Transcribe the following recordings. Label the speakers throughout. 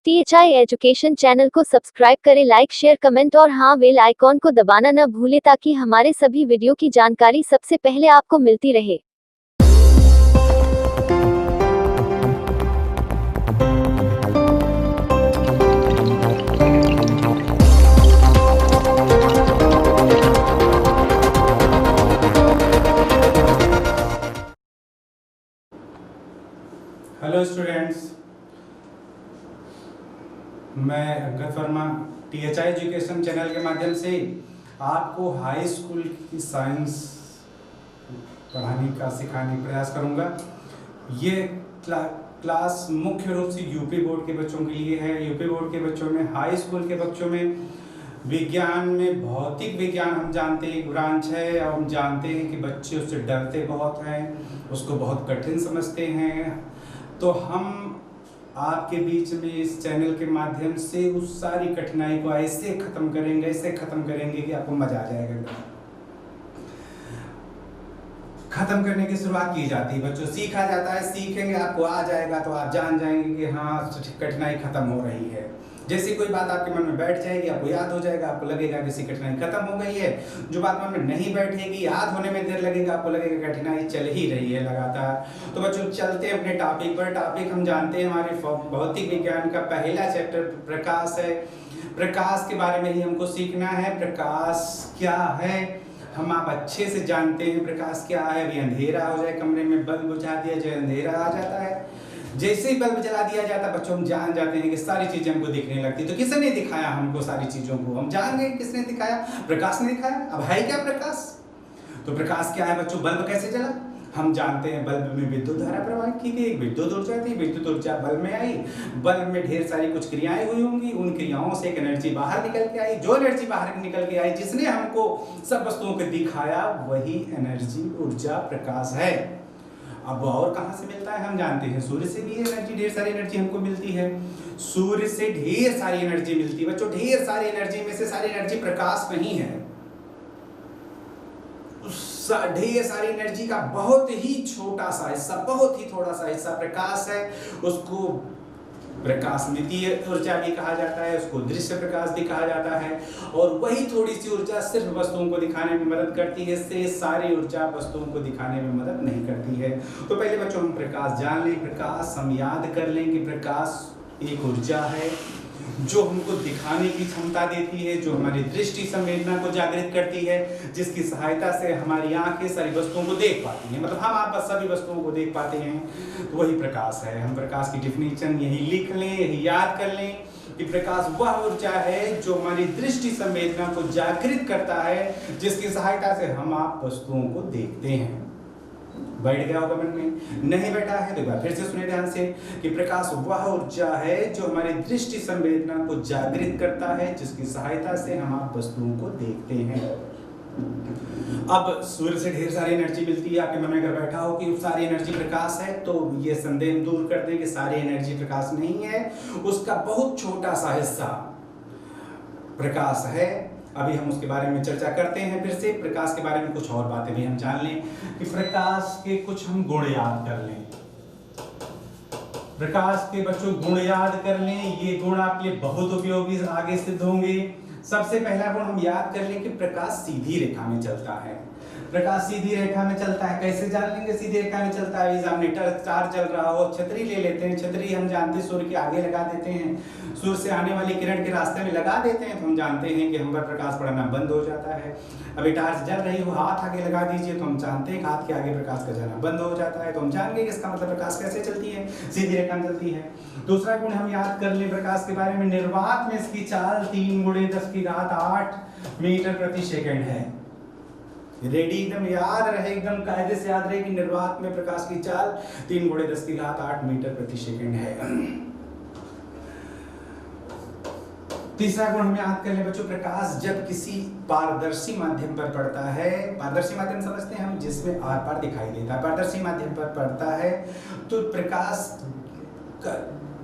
Speaker 1: THI education channel को subscribe करें, like share comment और हाँ बेल आइकॉन को दबाना न भूलें ताकि हमारे सभी वीडियो की जानकारी सबसे पहले आपको मिलती रहे।
Speaker 2: हेलो स्टूडेंट्स, मैं Angad Verma THI education channel के माध्यम से आपको हाई स्कूल की साइंस पढ़ाने का सिखाने का प्रयास करूंगा। ये क्लास मुख्य रूप से यूपी बोर्ड के बच्चों के लिए है। यूपी बोर्ड के बच्चों में, हाई स्कूल के बच्चों में विज्ञान में भौतिक विज्ञान हम जानते हैं ब्रांच है, और हम जानते हैं कि बच्चे उससे डरते बहुत हैं, उसको बहुत कठिन समझते हैं। तो हम आपके बीच में इस चैनल के माध्यम से उस सारी कठिनाई को ऐसे खत्म करेंगे कि आपको मजा आ जाएगा। खत्म करने की शुरुआत की जाती है, बच्चों सीखा जाता है, सीखेंगे आपको आ जाएगा तो आप जान जाएंगे कि हाँ कठिनाई खत्म हो रही है। जैसी कोई बात आपके मन में बैठ जाएगी, आपको याद हो जाएगा, आपको लगेगा कि कठिनाई खत्म हो गई है। जो बात मन में नहीं बैठेगी, याद होने में देर लगेगा, आपको लगेगा कठिनाई चल ही रही है लगातार। तो बच्चों चलते हैं अपने टॉपिक पर। टॉपिक हम जानते हैं हमारे भौतिक विज्ञान का पहला चैप्टर प्रकाश है। प्रकाश के बारे में ही हमको सीखना है। प्रकाश क्या है हम आप अच्छे से जानते हैं। प्रकाश क्या है, अभी अंधेरा हो जाए कमरे में, बल्ब बुझा दिया जाए, अंधेरा आ जाता है। जैसे ही बल्ब जला दिया जाता है बच्चों, हम जान जाते हैं कि सारी चीजें हमको दिखने लगती। तो किसने दिखाया हमको सारी चीजों को, हम जान गए किसने दिखाया, प्रकाश ने दिखाया। अब है क्या प्रकाश? तो प्रकाश क्या है बच्चों? बल्ब कैसे जला हम जानते हैं। बल्ब में विद्युत धारा प्रवाहित की गई, एक विद्युत ऊर्जा थी, विद्युत ऊर्जा बल्ब में आई, बल्ब में ढेर सारी कुछ क्रियाएं हुई होंगी, उन क्रियाओं से एक एनर्जी बाहर निकल के आई। जो एनर्जी बाहर निकल के आई, जिसने हमको सब वस्तुओं को दिखाया, वही एनर्जी ऊर्जा प्रकाश है। अब और कहां से मिलता है हम जानते हैं, सूर्य से भी एनर्जी, ढेर सारी एनर्जी हमको मिलती है। सूर्य से ढेर सारी एनर्जी मिलती है बच्चों। ढेर सारी एनर्जी में से सारी एनर्जी प्रकाश नहीं है। ढेर सारी एनर्जी का बहुत ही छोटा सा हिस्सा, बहुत ही थोड़ा सा हिस्सा प्रकाश है। उसको प्रकाशमितीय ऊर्जा भी कहा जाता है, उसको दृश्य प्रकाश भी कहा जाता है। और वही थोड़ी सी ऊर्जा सिर्फ वस्तुओं को दिखाने में मदद करती है, इससे सारी ऊर्जा वस्तुओं को दिखाने में मदद नहीं करती है। तो पहले बच्चों हम प्रकाश जान लें। प्रकाश हम याद कर लें कि प्रकाश एक ऊर्जा है जो हमको दिखाने की क्षमता देती है, जो हमारी दृष्टि संवेदना को जागृत करती है, जिसकी सहायता से हमारी आंखें सारी वस्तुओं को देख पाती हैं, मतलब हम आप सभी वस्तुओं को देख पाते हैं। तो वही प्रकाश है। हम प्रकाश की डिफिनीशन यही लिख लें, यही याद कर लें कि प्रकाश वह ऊर्जा है जो हमारी दृष्टि संवेदना को जागृत करता है, जिसकी सहायता से हम आप वस्तुओं को देखते हैं। बैठ गया होगा मन में? नहीं बैठा है तो एक बार फिर से सुने ध्यान से कि प्रकाश वह ऊर्जा है जो हमारी दृष्टि संवेदना को जागृत करता है, जिसकी सहायता से हम आप वस्तुओं को देखते हैं। अब सूर्य से ढेर सारी एनर्जी मिलती है। आपके मन में अगर बैठा हो कि सारी एनर्जी प्रकाश है, तो ये संदेह दूर कर दें कि सारी एनर्जी प्रकाश नहीं है, उसका बहुत छोटा सा हिस्सा प्रकाश है। अभी हम उसके बारे में चर्चा करते हैं। फिर से प्रकाश के बारे में कुछ और बातें भी हम जान लें कि प्रकाश के कुछ हम गुण याद कर लें। प्रकाश के बच्चों गुण याद कर लें, ये गुण आपके लिए बहुत उपयोगी आगे सिद्ध होंगे। सबसे पहला गुण हम याद कर लें कि प्रकाश सीधी रेखा में चलता है। प्रकाश सीधी रेखा में चलता है, कैसे जान लेंगे सीधी रेखा में चलता है? एग्जाम तार चल रहा हो, छतरी ले लेते हैं, छतरी हम जानते हैं सूर्य के आगे लगा देते हैं, सूर्य से आने वाली किरण के रास्ते में लगा देते हैं, तो हम जानते हैं कि हम पर प्रकाश पड़ना बंद हो जाता है। अभी टार्च जल रही हो, हाथ आगे लगा दीजिए तो हम जानते हैं कि हाथ के आगे प्रकाश का जाना बंद हो जाता है। तो हम जान गए कि इसका मतलब प्रकाश कैसे चलती है, सीधी रेखा में चलती है। दूसरा गुण हम याद कर ले प्रकाश के बारे में, निर्वात में इसकी चाल 3 × 10⁸ मीटर प्रति सेकंड है। रेडी एकदम याद रहे, एकदम कायदे से याद रहे कि निर्वात में प्रकाश की चाल 3 × 10⁸ मीटर प्रति सेकंड है। तीसरा गुण हम याद कर ले बच्चों, प्रकाश जब किसी पारदर्शी माध्यम पर पड़ता है, पारदर्शी माध्यम समझते हैं हम जिसमें आर पार दिखाई देता है, पारदर्शी माध्यम पर पड़ता है तो प्रकाश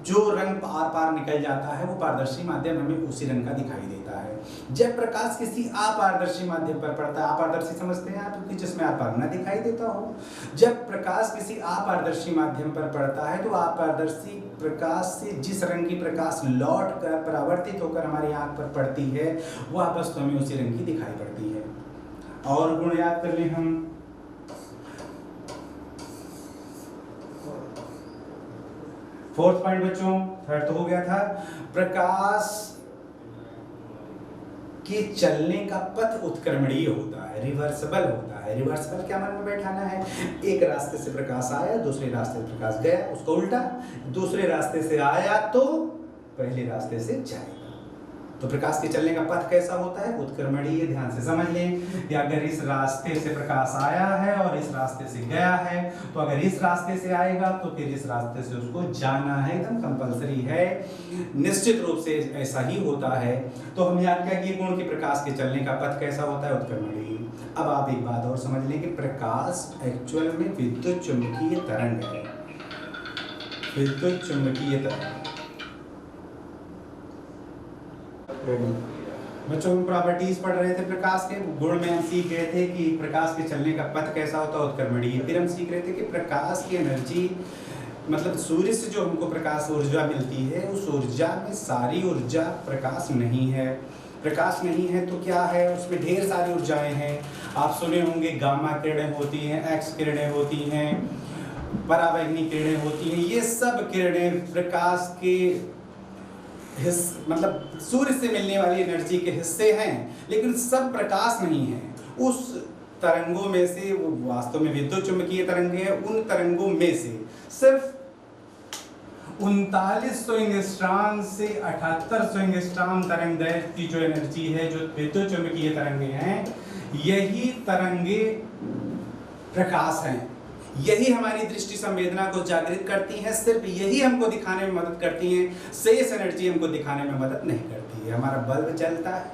Speaker 2: जो रंग आर पार निकल जाता है वो पारदर्शी माध्यम हमें उसी रंग का दिखाई देता है। जब प्रकाश किसी अपारदर्शी माध्यम पर पड़ता है, अपारदर्शी समझते हैं आप, क्योंकि जिसमें आर पार न दिखाई देता हो, जब प्रकाश किसी अपारदर्शी माध्यम पर पड़ता है तो अपारदर्शी प्रकाश से जिस रंग की प्रकाश लौट कर परावर्तित होकर हमारी आंख पर पड़ती है वह वस्तु हमें उसी रंग की दिखाई पड़ती है। और गुण याद कर लें हम, फोर्थ पॉइंट बच्चों, थर्ड तो हो गया था, प्रकाश के चलने का पथ उत्क्रमणीय होता है, रिवर्सिबल होता है। रिवर्सिबल क्या मन में बैठाना है, एक रास्ते से प्रकाश आया, दूसरे रास्ते से प्रकाश गया, उसको उल्टा, दूसरे रास्ते से आया तो पहले रास्ते से जाएगा। तो प्रकाश के चलने का पथ कैसा होता है, उत्क्रमणीय। ध्यान से समझ लें कि अगर इस रास्ते से प्रकाश आया है और इस रास्ते से गया है, तो अगर इस रास्ते से आएगा तो फिर इस रास्ते से उसको जाना है, एकदम कंपलसरी है, निश्चित रूप से ऐसा ही होता है। तो हम याद क्या किए गुण की प्रकाश के चलने का पथ कैसा होता है, उत्क्रमणीय। अब आप एक बात और समझ लें कि प्रकाश एक्चुअल में विद्युत चुंबकीय तरंग है, विद्युत चुंबकीय तरंग। बच्चों हम प्रॉपर्टीज पढ़ रहे थे प्रकाश के, गुण में हम सीख रहे थे कि प्रकाश के चलने का पथ कैसा होता है, उत्क्रमणीय। फिर हम सीख रहे थे कि प्रकाश की एनर्जी, मतलब सूर्य से जो हमको प्रकाश ऊर्जा मिलती है, उस ऊर्जा में सारी ऊर्जा प्रकाश नहीं है। प्रकाश नहीं है तो क्या है, उसमें ढेर सारी ऊर्जाएं हैं। आप सुने होंगे गामा किरणें होती हैं, एक्स किरणें होती हैं, परावैंगनी किरणें होती हैं। ये सब किरणें प्रकाश के मतलब सूर्य से मिलने वाली एनर्जी के हिस्से हैं, लेकिन सब प्रकाश नहीं है। उस तरंगों में से, वो वास्तव में विद्युत चुंबकीय तरंगे हैं, उन तरंगों में से सिर्फ 3900 एंगस्ट्रॉम से 7800 एंगस्ट्रॉम तरंग दैर्घ्य की जो एनर्जी है, जो विद्युत चुंबकीय तरंगे हैं, यही तरंगे प्रकाश हैं। यही हमारी दृष्टि संवेदना को जागृत करती हैं, सिर्फ यही हमको दिखाने में मदद करती हैं। शेष एनर्जी हमको दिखाने में मदद नहीं करती है। हमारा बल्ब जलता है,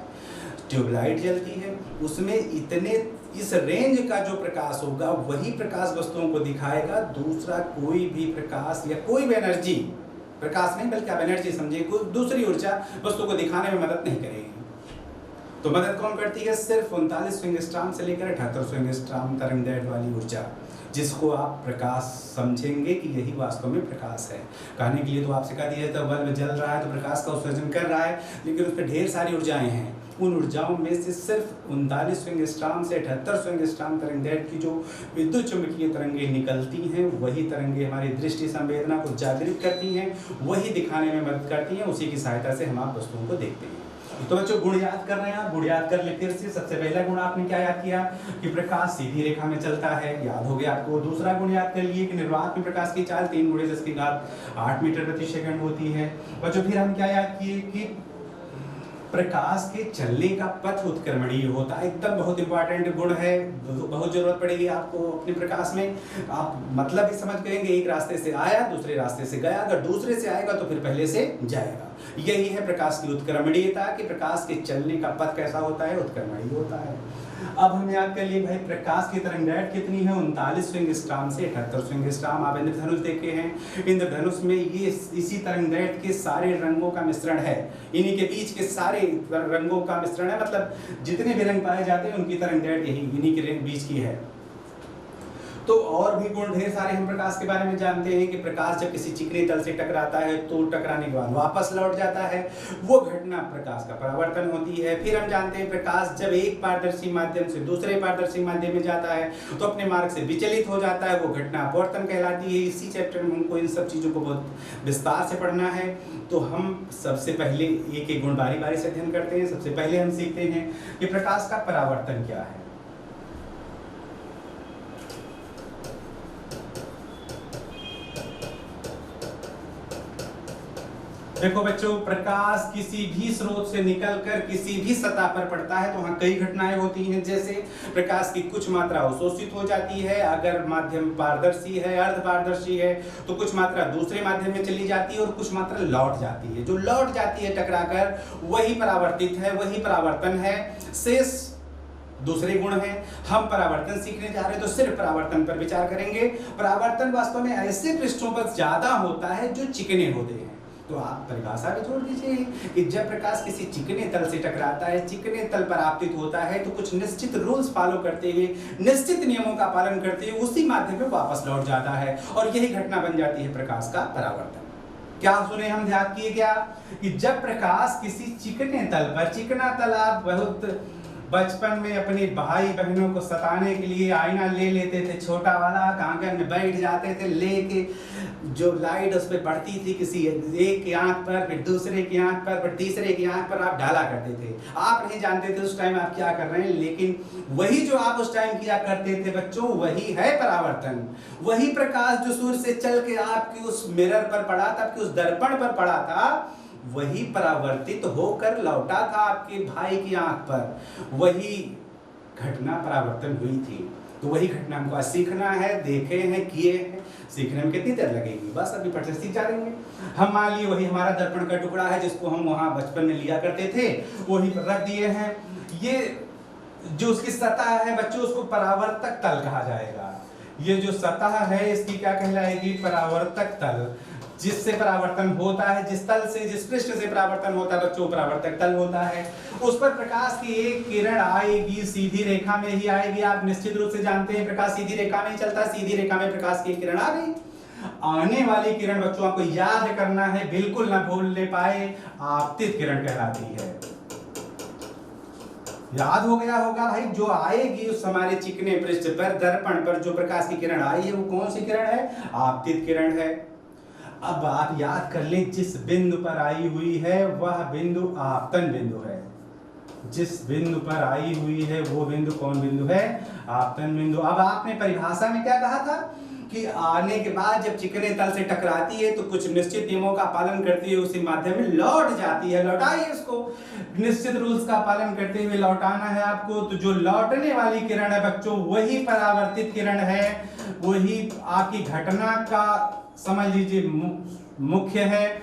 Speaker 2: ट्यूबलाइट जलती है, उसमें इतने इस रेंज का जो प्रकाश होगा वही प्रकाश वस्तुओं को दिखाएगा। दूसरा कोई भी प्रकाश या कोई भी एनर्जी, प्रकाश नहीं बल्कि आप एनर्जी समझिए, कोई दूसरी ऊर्जा वस्तु को दिखाने में मदद नहीं करेगी। तो मदद कौन करती है, सिर्फ 3900 एंगस्ट्रॉम से लेकर 7800 एंगस्ट्रॉम तरंग दैर्घ्य वाली ऊर्जा, जिसको आप प्रकाश समझेंगे कि यही वास्तव में प्रकाश है। कहने के लिए तो आपसे कह दिया था बल्ब जल रहा है तो प्रकाश का उत्सर्जन कर रहा है, लेकिन उसमें ढेर सारी ऊर्जाएं हैं। उन ऊर्जाओं में से सिर्फ 3900 एंगस्ट्रॉम से 7800 एंगस्ट्रॉम तरंग दैर्घ्य की जो विद्युत चुंबकीय तरंगे निकलती हैं, वही तरंगे हमारी दृष्टि संवेदना को जागृत करती हैं, वही दिखाने में मदद करती हैं। उसी की सहायता से हम आप वस्तुओं को देखते हैं। तो बच्चों गुण याद कर रहे हैं आप, गुण याद कर ले फिर से। सबसे पहला गुण आपने क्या याद किया कि प्रकाश सीधी रेखा में चलता है, याद हो गया आपको। दूसरा गुण याद कर लिए कि निर्वात में प्रकाश की चाल 3 × 10⁸ मीटर प्रति सेकंड होती है। बच्चों फिर हम क्या याद किए कि प्रकाश के चलने का पथ उत्क्रमणीय होता है। एकदम बहुत इंपॉर्टेंट गुण है, बहुत जरूरत पड़ेगी आपको अपने प्रकाश में। आप मतलब ही समझ गए, एक रास्ते से आया दूसरे रास्ते से गया, अगर दूसरे से आएगा तो फिर पहले से जाएगा। यही है प्रकाश की उत्क्रमणीयता, कि प्रकाश के चलने का पथ कैसा होता है, उत्क्रमणीय होता है। अब हम याद कर लिए भाई प्रकाश की तरंग दैर्घ्य कितनी है, 3900 एंगस्ट्रॉम से 7800 एंगस्ट्रॉम। आप इंद्रधनुष देखे हैं, इंद्रधनुष में ये इसी तरंग दैर्घ्य के सारे रंगों का मिश्रण है, इन्हीं के बीच के सारे रंगों का मिश्रण है। मतलब जितने भी रंग पाए जाते हैं उनकी तरंग दैर्घ्य यही इन्हीं के बीच की है। तो और भी गुण ढेर सारे हम प्रकाश के बारे में जानते हैं कि प्रकाश जब किसी चिकने तल से टकराता है तो टकराने के बाद वापस लौट जाता है, वो घटना प्रकाश का परावर्तन होती है। फिर हम जानते हैं प्रकाश जब एक पारदर्शी माध्यम से दूसरे पारदर्शी माध्यम में जाता है तो अपने मार्ग से विचलित हो जाता है, वो घटना अपवर्तन कहलाती है। इसी चैप्टर में हमको इन सब चीज़ों को बहुत विस्तार से पढ़ना है। तो हम सबसे पहले एक एक गुण बारी बारी से अध्ययन करते हैं। सबसे पहले हम सीखते हैं कि प्रकाश का परावर्तन क्या है। देखो बच्चों, प्रकाश किसी भी स्रोत से निकलकर किसी भी सतह पर पड़ता है तो वहाँ कई घटनाएं होती हैं। जैसे प्रकाश की कुछ मात्रा अवशोषित हो जाती है, अगर माध्यम पारदर्शी है, अर्धपारदर्शी है, तो कुछ मात्रा दूसरे माध्यम में चली जाती है और कुछ मात्रा लौट जाती है। जो लौट जाती है टकराकर, वही परावर्तित है, वही परावर्तन है। शेष दूसरे गुण हैं। हम परावर्तन सीखने जा रहे हैं तो सिर्फ परावर्तन पर विचार करेंगे। परावर्तन वास्तव में ऐसे पृष्ठों पर ज्यादा होता है जो चिकने होते हैं। तो आप परिभाषा भी छोड़ दीजिए कि जब प्रकाश किसी चिकने तल से टकराता है, चिकने तल पर आपतित होता है, तो कुछ निश्चित रूल्स फॉलो करते हुए, निश्चित नियमों का पालन करते हुए उसी माध्यम में वापस लौट जाता है और यही घटना बन जाती है प्रकाश का परावर्तन। क्या सुने हम, ध्यान किए क्या कि जब प्रकाश किसी चिकने तल पर, चिकना तल आप बहुत बचपन में अपने भाई बहनों को सताने के लिए आईना ले लेते थे, छोटा वाला आंगन में बैठ जाते थे लेके, जो लाइट उस पर पड़ती थी किसी एक की आंख पर, फिर दूसरे की आंख पर, फिर तीसरे की आंख पर आप डाला करते थे। आप नहीं जानते थे उस टाइम आप क्या कर रहे हैं, लेकिन वही जो आप उस टाइम किया करते थे बच्चों, वही है परावर्तन। वही प्रकाश जो सूर्य से चल के आपकी उस मिरर पर पड़ा था, आपके उस दर्पण पर पड़ा था, वही परावर्तित होकर लौटा था आपके भाई की आंख पर। वही घटना परावर्तन हुई थी। तो वही घटना हमको आज सीखना है, देखे हैं, किए हैं। सीखने में कितनी देर लगेगी, बस अभी पढ़ते सीख जा देंगे हम। मान लिए वही हमारा दर्पण का टुकड़ा है जिसको हम वहां बचपन में लिया करते थे, वही पर रख दिए हैं। ये जो उसकी सतह है बच्चों, उसको परावर्तक तल कहा जाएगा। ये जो सतह है इसकी क्या कहलाएगी, परावर्तक तल। जिससे परावर्तन होता है, जिस तल से, जिस पृष्ठ से परावर्तन होता है बच्चों, परावर्तक तल होता है। उस पर प्रकाश की एक किरण आएगी, सीधी रेखा में ही आएगी। आप निश्चित रूप से जानते हैं प्रकाश सीधी रेखा में ही चलता है। सीधी रेखा में प्रकाश की किरण आ गई। आने वाली किरण बच्चों आपको याद करना है, बिल्कुल ना भूलने पाए, आपतित किरण कहलाती है। याद हो गया होगा भाई, जो आएगी उस हमारे चिकने पृष्ठ पर, दर्पण पर जो प्रकाश की किरण आई है, वो कौन सी किरण है, आपतित किरण है। अब आप याद कर लें, जिस बिंदु पर आई हुई है वह बिंदु आपतन बिंदु है। जिस बिंदु पर आई हुई है वो बिंदु कौन बिंदु है, आपतन बिंदु। अब आपने परिभाषा में क्या कहा था कि आने के बाद जब चिकने तल से टकराती है तो कुछ निश्चित नियमों का पालन करती है, उसी माध्यम में लौट जाती है। लौटाइए उसको, निश्चित रूल्स का पालन करते हुए लौटाना है आपको। तो जो लौटने वाली किरण है बच्चों, वही परावर्तित किरण है, वही आपकी घटना का समझ लीजिए मुख्य है,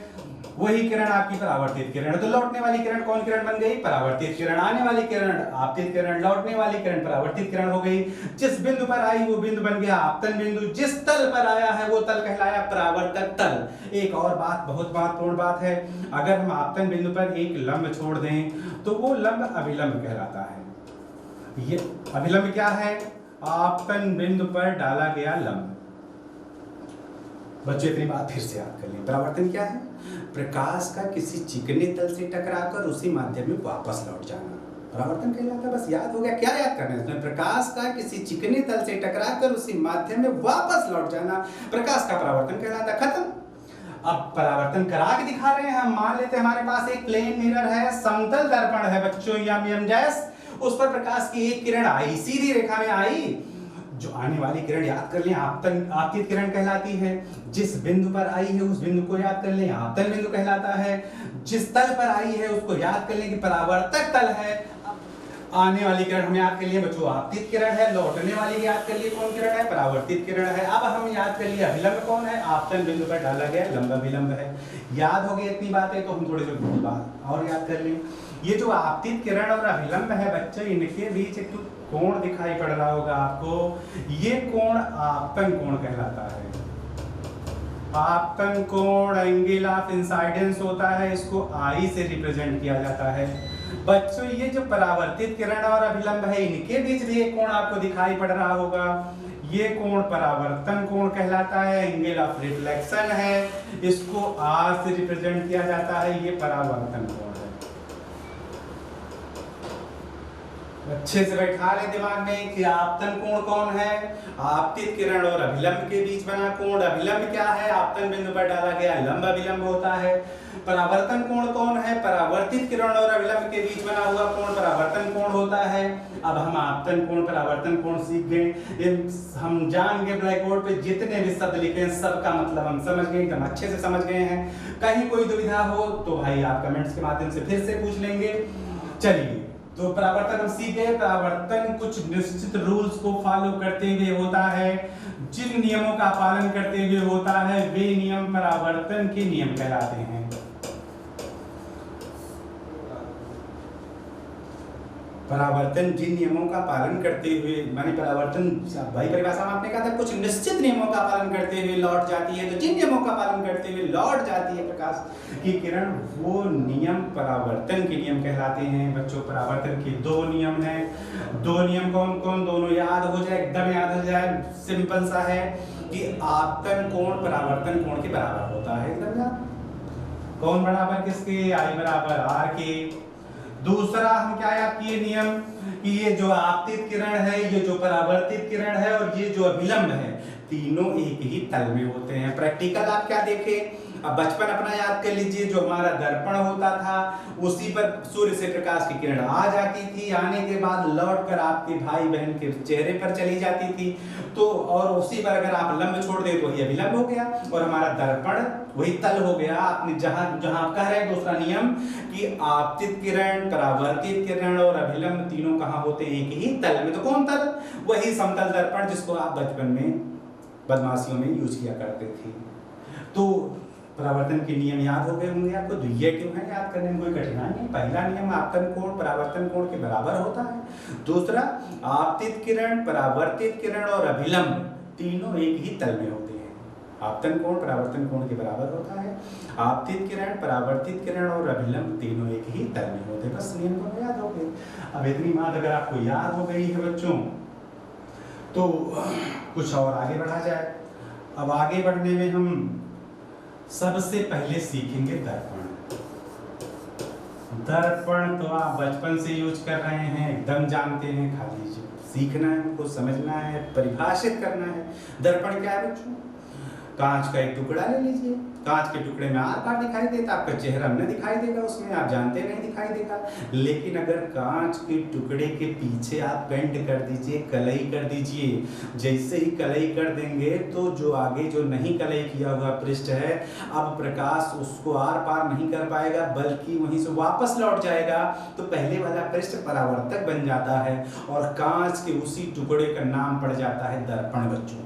Speaker 2: वही किरण आपकी परावर्तित किरण है। तो लौटने वाली किरण कौन किरण बन गई, परावर्तित किरण। आने वाली किरण आपतित किरण, लौटने वाली किरण परावर्तित किरण हो गई। जिस बिंदु पर आई वो बिंदु बन गया आपतन बिंदु। जिस तल पर आया है वो तल कहलाया परावर्तक तल। एक और बात, बहुत महत्वपूर्ण बात है, अगर हम आपतन बिंदु पर एक लंब छोड़ दें तो वो लंब अभिलंब कहलाता है। ये अभिलंब क्या है, आपतन बिंदु पर डाला गया लंब। बच्चों इतनी बात फिर से याद कर लें, परावर्तन क्या है, प्रकाश का किसी चिकने तल से टकराकर उसी माध्यम में वापस लौट जाना, परावर्तन कहलाता है। बस याद हो गया, क्या याद करना है इसमें, प्रकाश का किसी चिकने तल से टकराकर उसी माध्यम में वापस लौट जाना प्रकाश का परावर्तन कहलाता है। खत्म। अब परावर्तन करा के दिखा रहे हैं हम। मान लेते हैं हमारे पास एक प्लेन मिरर है, समतल दर्पण है बच्चों, यम डैश। उस पर प्रकाश की एक किरण आई, सीधी रेखा में आई। जो आने वाली किरण याद कर लें, आपतित किरण कहलाती है। जिस बिंदु पर आई है उस बिंदु को याद कर लें, आपतन बिंदु कहलाता है। जिस तल पर आई है उसको याद कर लें कि परावर्तक तल है। आने वाली किरण हम याद कर लिए बच्चों, आपतित किरण है। लौटने वाली याद कर लिए कौन किरण है, परावर्तित किरण है। अब हम याद कर लिए अभिलंब कौन है, आपतन बिंदु पर डाला गया लंब अभिलंब है। याद हो गई इतनी बातें, तो हम थोड़ी सी बात और याद कर लें। ये जो आपतित किरण और अभिलंब है बच्चों, इनके बीच एक कोण दिखाई पड़ रहा होगा आपको। ये कोण आपतन कोण कहलाता है। आपतन कोण एंगल ऑफ इंसाइडेंस होता है, इसको आई से रिप्रेजेंट किया जाता है। बच्चों ये जो परावर्तित किरण और अभिलंब है, इनके बीच भी एक कोण आपको दिखाई पड़ रहा होगा। ये कोण परावर्तन कोण कहलाता है, एंगल ऑफ रिफ्लेक्शन है, इसको आर से रिप्रेजेंट किया जाता है। ये परावर्तन कोण है। अच्छे से बैठा ले दिमाग में कि आपतन कोण कौन है, आपतित किरण और अभिलंब के बीच बना कोण। अभिलंब क्या है, आपतन बिंदु पर डाला गया लंब अभिलंब होता है। परावर्तन कोण कौन है, परावर्तित किरण और अभिलंब के बीच बना हुआ कोण परावर्तन कोण होता है। अब हम आपतन कोण परावर्तन कोण सीख गए, हम जान गए ब्लैक बोर्ड पे जितने भी शब्द लिखे हैं सबका मतलब हम समझ गए, एकदम अच्छे से समझ गए हैं। कहीं कोई दुविधा हो तो भाई आप कमेंट्स के माध्यम से फिर से पूछ लेंगे। चलिए, तो परावर्तन हम सीख गए। परावर्तन कुछ निश्चित रूल्स को फॉलो करते हुए होता है। जिन नियमों का पालन करते हुए होता है वे नियम परावर्तन के नियम कहलाते हैं। परावर्तन जिन नियमों का पालन करते हुए, माने परावर्तन भाई परिभाषा में आपने कहा था कुछ निश्चित नियमों का पालन करते हुए लौट जाती है, तो जिन नियमों का पालन करते हुए लौट जाती है प्रकाश की किरण, वो नियम परावर्तन के नियम कहलाते हैं। बच्चों, परावर्तन के दो नियम हैं। दो नियम कौन कौन, दोनों याद हो जाए, एकदम याद हो जाए। सिंपल सा है कि आपतन कोण परावर्तन कोण के बराबर होता है, एकदम याद। कौन बराबर किसके, आई बराबर आर के। दूसरा हम क्या याद किए नियम कि ये जो आपतित किरण है, ये जो परावर्तित किरण है और ये जो अभिलंब है, तीनों एक ही तल में होते हैं। प्रैक्टिकल आप क्या देखे, अब बचपन अपना याद कर लीजिए, जो हमारा दर्पण होता था उसी पर सूर्य से प्रकाश की किरण आ जाती थी, आने के बाद लौटकर आपके भाई बहन के चेहरे पर चली जाती थी, तो और उसी पर अगर आप लंब छोड़ दे तो वही अभिलंब हो गया और हमारा दर्पण वही तल हो गया। आपने जहां जहां आप कह रहे हैं दूसरा नियम कि आपतित किरण, परावर्तित किरण और अभिलंब तीनों कहां होते हैं, एक ही तल में। तो कौन तल, वही समतल दर्पण जिसको आप बचपन में बदमाशियों में यूज किया करते थे। तो परावर्तन के नियम याद हो गए होंगे आपको, द्वितीय क्यों है, याद करने में कोई कठिनाई नहीं। पहला नियम आपतन कोण परावर्तन कोण के बराबर होता है। दूसरा, आपतित किरण, परावर्तित किरण और अभिलंब तीनों एक ही तल में होते हैं। आपतन कोण परावर्तन कोण के बराबर होता है। आपतित किरण, परावर्तित किरण और अभिलंब तीनों एक ही तल में होते हैं। बस नियम को याद हो गए। अब इतनी बात अगर आपको याद हो गई है बच्चों, तो कुछ और आगे बढ़ा जाए। अब आगे बढ़ने में हम सबसे पहले सीखेंगे दर्पण। दर्पण तो आप बचपन से यूज कर रहे हैं, एकदम जानते हैं, खाली सीखना है, उनको समझना है, परिभाषित करना है। दर्पण क्या है बच्चों, कांच का एक टुकड़ा ले लीजिए, कांच के टुकड़े में आर पार दिखाई देता, आपका चेहरा न दिखाई देगा उसमें, आप जानते नहीं दिखाई देगा। लेकिन अगर कांच के टुकड़े के पीछे आप पेंट कर दीजिए, कलई कर दीजिए, जैसे ही कलई कर देंगे तो जो आगे जो नहीं कलई किया हुआ पृष्ठ है, अब प्रकाश उसको आर पार नहीं कर पाएगा, बल्कि वहीं से वापस लौट जाएगा। तो पहले वाला पृष्ठ परावर्तक बन जाता है और कांच के उसी टुकड़े का नाम पड़ जाता है दर्पण बच्चों।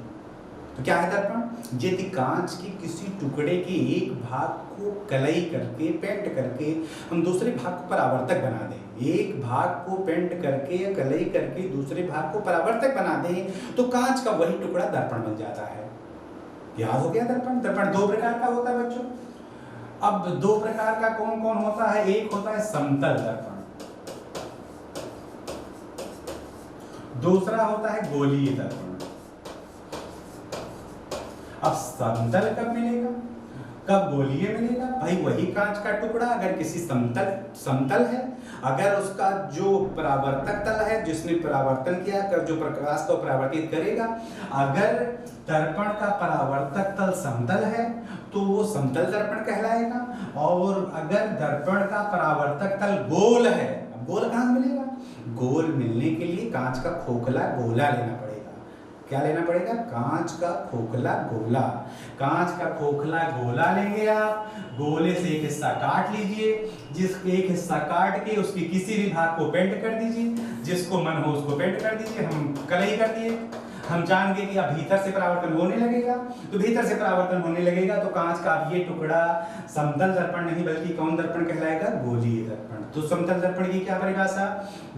Speaker 2: तो क्या है दर्पण, यदि कांच की किसी टुकड़े के एक भाग को कलई करके, पेंट करके हम दूसरे भाग को परावर्तक बना दें, एक भाग को पेंट करके या कलई करके दूसरे भाग को परावर्तक बना दें, तो कांच का वही टुकड़ा दर्पण बन जाता है। याद हो गया दर्पण। दर्पण दो प्रकार का होता है बच्चों। अब दो प्रकार का कौन कौन होता है, एक होता है समतल दर्पण, दूसरा होता है गोलीय दर्पण। अब समतल कब मिलेगा, कब गोलीय मिलेगा, भाई वही कांच का टुकड़ा अगर किसी समतल है, अगर उसका जो परावर्तक तल है जिसने परावर्तन किया कर जो प्रकाश को परावर्तित करेगा, अगर दर्पण का परावर्तक तल समतल है तो वो समतल दर्पण कहलाएगा। और अगर दर्पण का परावर्तक तल गोल है, अब गोल कहां से मिलेगा, गोल मिलने के लिए कांच का खोखला गोला लेना पड़ेगा। क्या लेना पड़ेगा, कांच का खोखला गोला। कांच का खोखला गोला लेंगे आप, गोले से एक हिस्सा काट लीजिए, जिस एक हिस्सा काट के उसके किसी भी भाग को पेंट कर दीजिए, जिसको मन हो उसको पेंट कर दीजिए। हम कलई कर दिए, हम जान गए कि अब भीतर से परावर्तन होने लगेगा, तो भीतर से परावर्तन होने लगेगा तो कांच का अब ये टुकड़ा समतल दर्पण नहीं बल्कि कौन दर्पण कहलाएगा, गोलीय दर्पण। तो समतल दर्पण की क्या परिभाषा,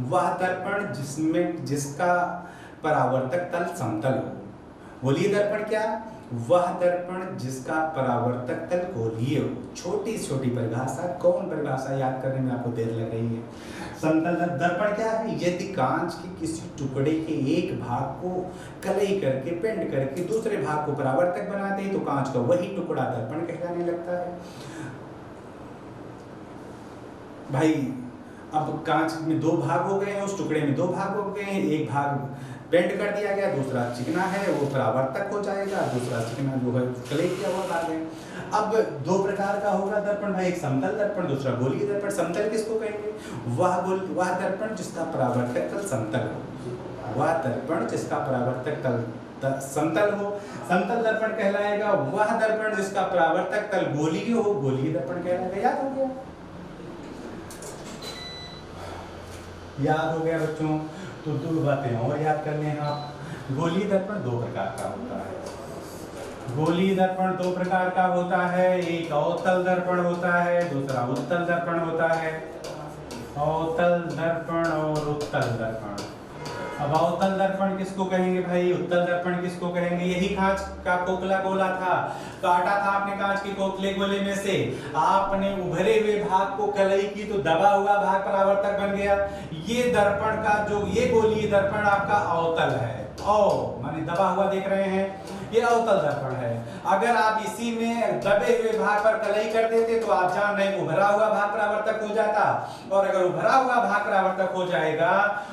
Speaker 2: वह दर्पण जिसका परावर्तक तल समतल हो। गोलीय दर्पण क्या, वह दर्पण जिसका परावर्तक तल गोलीय हो। छोटी छोटी परिभाषा, कौन परिभाषा याद करने में आपको देर लग रही है। समतल दर्पण क्या है, यदि कांच के किसी टुकड़े के एक भाग को कलई करके, पेंट करके दूसरे भाग को परावर्तक बनाते हैं तो कांच का वही टुकड़ा दर्पण कहलाने लगता है। भाई अब कांच में दो भाग हो गए हैं, उस टुकड़े में दो भाग हो गए हैं, एक भाग पेंट कर दिया गया, दूसरा चिकना है वो परावर्तक हो जाएगा, दूसरा चिकना जो है कलई किया हुआ भाग है। अब दो प्रकार का होगा दर्पण भाई, एक समतल दर्पण, दूसरा गोलीय दर्पण। समतल किसको कहेंगे, वह दर्पण जिसका परावर्तक तल समतल हो, वह दर्पण जिसका परावर्तक तल समतल हो, समतल दर्पण कहलाएगा। वह दर्पण जिसका परावर्तक तल गोलीय हो, गोलीय दर्पण कहलाएगा। याद हो गया, याद हो गया बच्चों। तो दो बातें और याद करने हैं आप। गोलीय दर्पण दो प्रकार का होता है। गोलीय दर्पण दो प्रकार का होता है, एक अवतल दर्पण होता है, दूसरा उत्तल दर्पण होता है। अवतल दर्पण और उत्तल दर्पण। अब अवतल दर्पण किसको कहेंगे भाई, उत्तल दर्पण किसको कहेंगे? यही कांच का खोखला गोला था, काटा था आपने कांच के खोखले गोले में से, आपने उभरे हुए भाग को कलई की तो दबा हुआ भाग परावर्तक बन गया। ये दर्पण का जो ये गोलीय दर्पण आपका अवतल है, माने दबा हुआ देख रहे हैं, ये अवतल दर्पण है। अगर आप इसी में दबे हुए भाग पर कलई कर देते तो आप जान रहे हैं उभरा हुआ भाग परावर्तक हो जाता, और अगर उभरा हुआ भाग परावर्तक हो जाएगा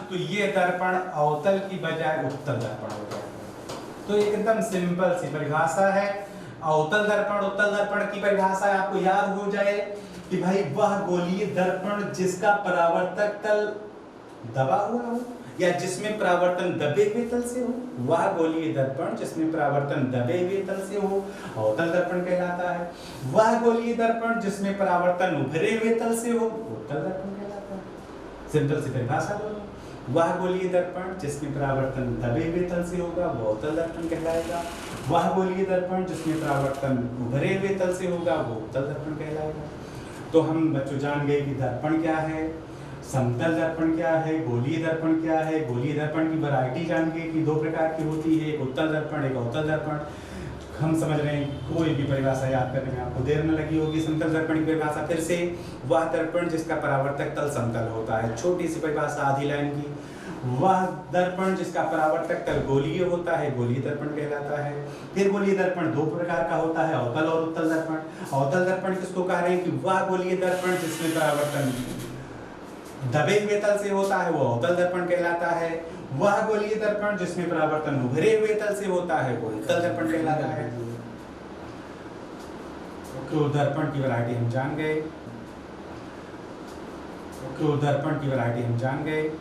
Speaker 2: तो ये दर्पण अवतल की बजाय उत्तल दर्पण हो जाएगा। तो एकदम सिंपल सी परिभाषा है। अवतल दर्पण उत्तल दर्पण की परिभाषा आपको याद हो जाए कि भाई वह गोलीय दर्पण जिसका परावर्तक तल दबा हुआ हो या जिसमें परावर्तन दबे हुए तल से हो, वह गोलीय दर्पण जिसमें परावर्तन दबे हुए तल से हो अवतल दर्पण कहलाता है। वह गोलीय दर्पण जिसमें परावर्तन उभरे हुए तल से हो उत्तल दर्पण कहलाता है। सिंपल सी परिभाषा बोलो, वह गोलीय दर्पण जिसमें परावर्तन दबे हुए तल से होगा वो अवतल दर्पण कहलाएगा। वह गोलीय दर्पण जिसमें परावर्तन उभरे हुए तल से होगा वो उत्तल दर्पण कहलाएगा। तो हम बच्चों जान गए कि दर्पण क्या है, समतल दर्पण क्या है, गोलीय दर्पण क्या है। गोलीय दर्पण की वैरायटी जान गए कि दो प्रकार की होती है, एक उत्तल दर्पण एक अवतल दर्पण। हम समझ रहे हैं, कोई भी परिभाषा याद करने में आपको देर न लगी होगी। समतल दर्पण की परिभाषा फिर से, वह दर्पण जिसका परावर्तक तल समतल होता है। छोटी सी परिभाषा आधी लाइन की, वह दर्पण जिसका परावर्तक तल गोलीय होता है गोलीय दर्पण कहलाता है। फिर गोलीय दर्पण दो प्रकार का होता है, अवतल और उत्तल दर्पण। अवतल दर्पण किसको कह रहे हैं कि वह गोलीय दर्पण जिसमें परावर्तन दबे हुए तल से होता है वो अवतल दर्पण कहलाता है। वह गोलीय दर्पण जिसमें परावर्तन उभरे हुए तल से होता है वो उत्तल दर्पण कहलाता है। तो दर्पण की वैरायटी हम जान गए।